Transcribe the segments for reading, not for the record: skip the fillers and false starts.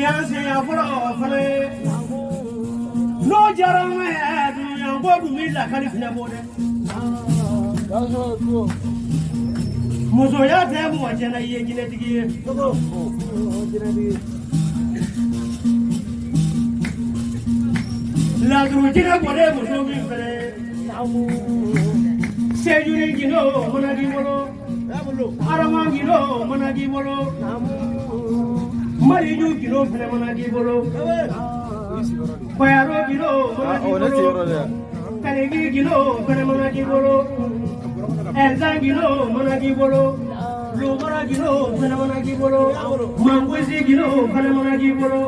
yanse afro fale no jarama ya bodu mi la kali fina bode muso ya te mu wajana ye gine digi la dru jina bode muso mi fale sejuri gino managi bolo arama gino managi bolo Mariju kilo fene managi bolo, Payaro kilo managi bolo, Kalegi kilo fene managi bolo, Elza kilo managi bolo, Lomara kilo fene managi bolo, Manguzi kilo fene managi bolo,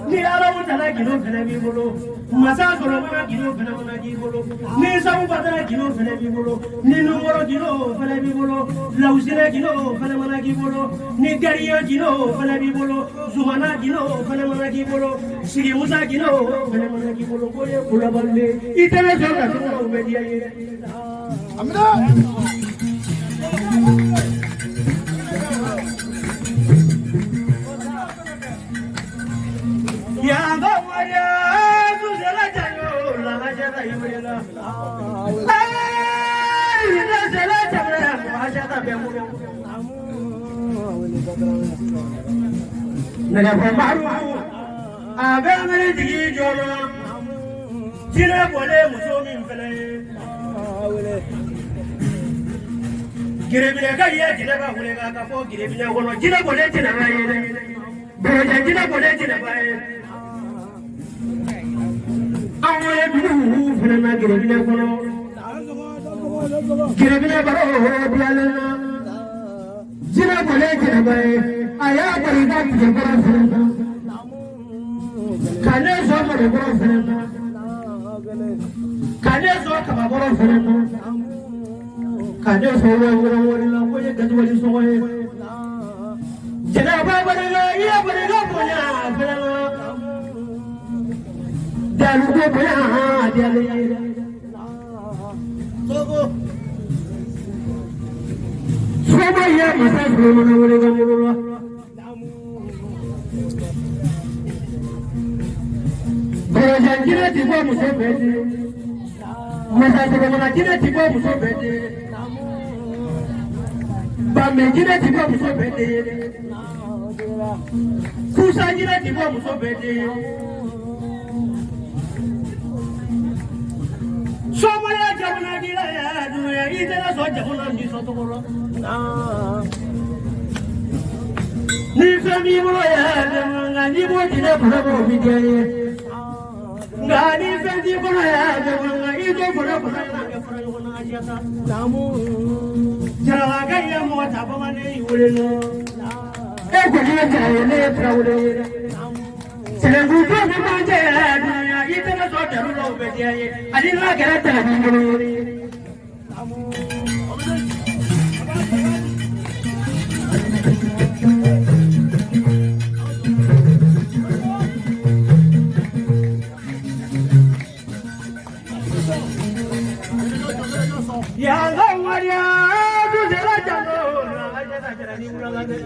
Ni Alamutala kilo fene bolo, Masa Solomana kilo fene managi bolo, Ni Samupatala kilo fene bolo, Ni Numoro kilo fene bolo, Lausile kilo fene managi bolo, Ni Garia kilo fene bolo, Zumana kilo fene managi bolo, Siri Musa kilo fene managi bolo, Koye Kulaballe, Itele Zonda Tuna Ubedia ye. Amina. Yanga Maria, Zuzela Jayo, La Jada Yumela. Zuzela Jayo, La Jada Yumela. Nega Maru, Agamere Dijona, Jina Bole Musomi Fele. Girebile Kaya, Jina Bulega, Kafo, Girebile, Jina Bole, Jina Baye, Jina Bole, Jina Baye. Awale bulu fana girebile kono girebile baro bialena jina bole jina bae aya bariga tije baro fana kane so baro fana kane so kaba baro fana kane so wori la ko ye gadi wali so ye jina ba bariga iya bariga ponya fana Dalu ko baya dalu sogo sogo ya masa sogo na wale ga muro boro janjira ti bo muso bete masa sogo na jira ti bo muso bete ba me jira ti bo muso bete kusa jira ti bo muso bete Somaya jamana gira ya dunia itera so jamana ni so tokoro ni fami bolo ya jamana ni bo dine bolo bo bidiye ngani fami bolo ya jamana ito bolo bolo na fara yona ajata namu jara ga ya mo ta ba mane yule no e ko ni ta ne traule Selengu ko ma je dunia itera so darulo bidiye adina garata ni Yanga Maria, Zuzela Jayo, La Jada Jada Ulagade.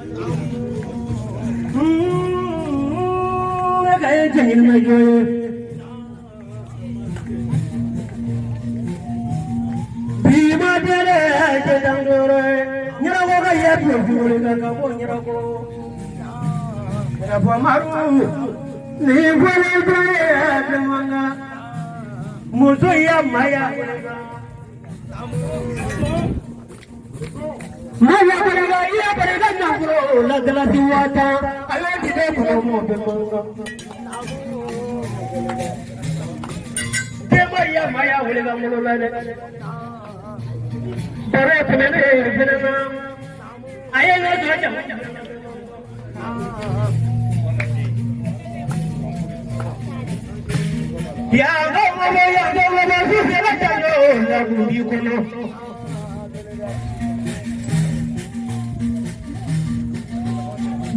Kaya jahil na yun. Bima dere jadang dore, nyera ko kaya pure ka ko nyera ko. Nyera ko maru, ni dore jamanga. Muso ya maya. Maya berega nyangro la dela diwata ala dide promo bemanga Maya maya ulega mulo la de Dare pene pene aye no jam Ya go su se la tayo la gundi kono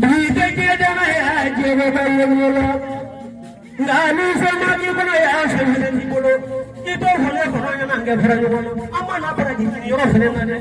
Dite ke dana ya jere bayo mulo Ngani sama ki kono ya sama ni bolo ito hole kono ya nange fara ni bolo amma na fara di yo fene na de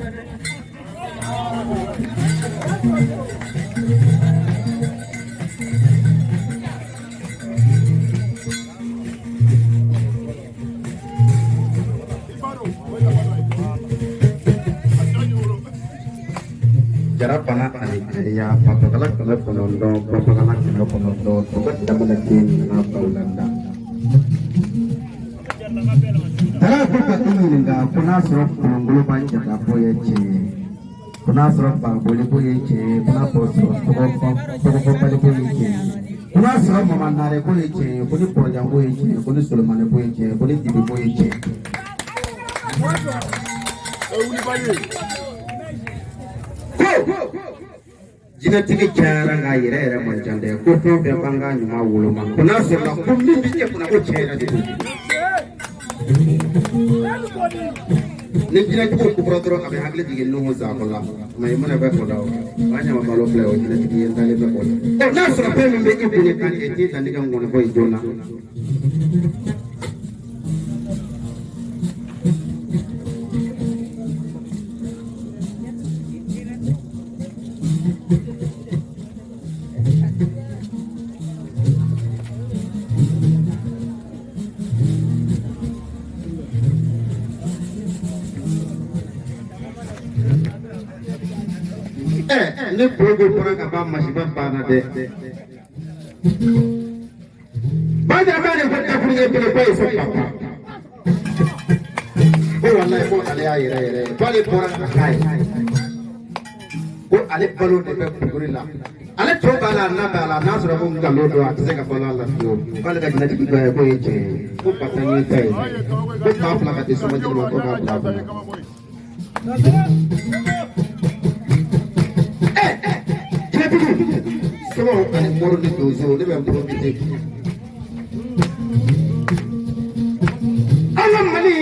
ya papakala kala konondo papakala kala konondo tukat damana tin na paulanda tara papakini ninga kuna surok kulungulu panja kapo yeche kuna surok bangoli po yeche kuna posro toko pali po yeche kuna surok mamanare po yeche kuni porjang po yeche kuni sulmane po yeche kuni tibi po yeche jina tigi cara nga yere manjande ko to be banga nyuma wulo man kuna so la ko mi bi kuna ko chera di ni jina tigi ko brodro abe hagle dige no mo za ko la may mana be ko daw banya ma malo play o jina tigi yenta le be ko na so la pe mi be ibune kan e ti tan diga ngona ko jona ne bogo pora ka ba masiba bana de bana bana ko ta fuye pele ko so papa ko wallahi ko ale ayere bale pora ka kai ko ale balo de be kurila ale to bala na bala na so ko ngalo do atse ka bala la yo bale ka jinati ko ko yeche ko patani kai ko ta pla ka tiso ma ko ka bla Semua orang yang baru di dozo ni memang profit. Alam mali,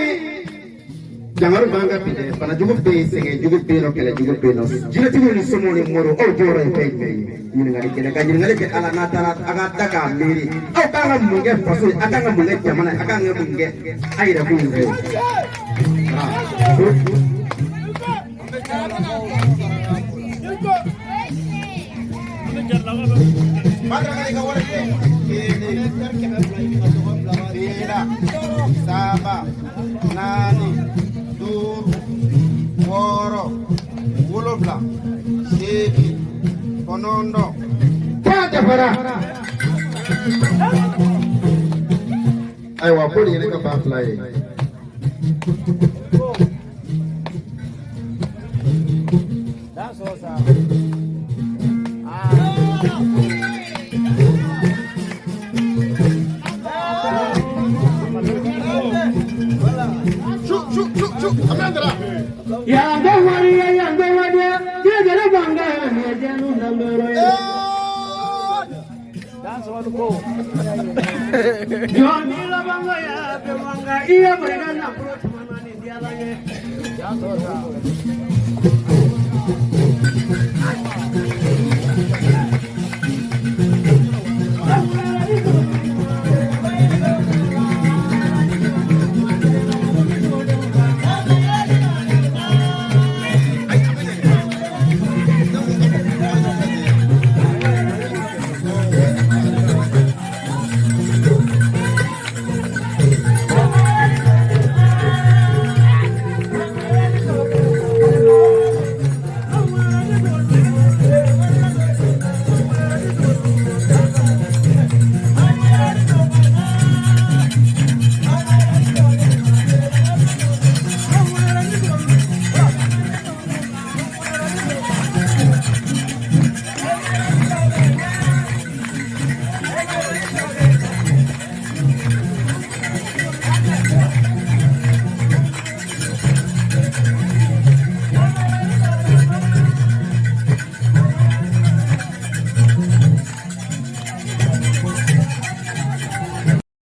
jangan bangga pilih. Pada cukup beli sengai, cukup beli no kela, cukup beli no. Jika tu ni semua ni moro, oh jora yang baik baik. Ini ngali kena kaji ngali ke ala natara agak tak kami. Oh kangen mungkin pasal, agak mungkin zaman, agak mungkin air aku mungkin. Saba, nani, duru, woro, wulobla, seki, konondo. Kata para. Ayo apa ni nak baflai? Dah selesai. Yang Dewaria, dia jadi bangga, dia jangan nambah. Dan soal ko. Jangan bila bangga ya, bangga. Iya mereka nak perut mana ni dia lagi. Jangan soal.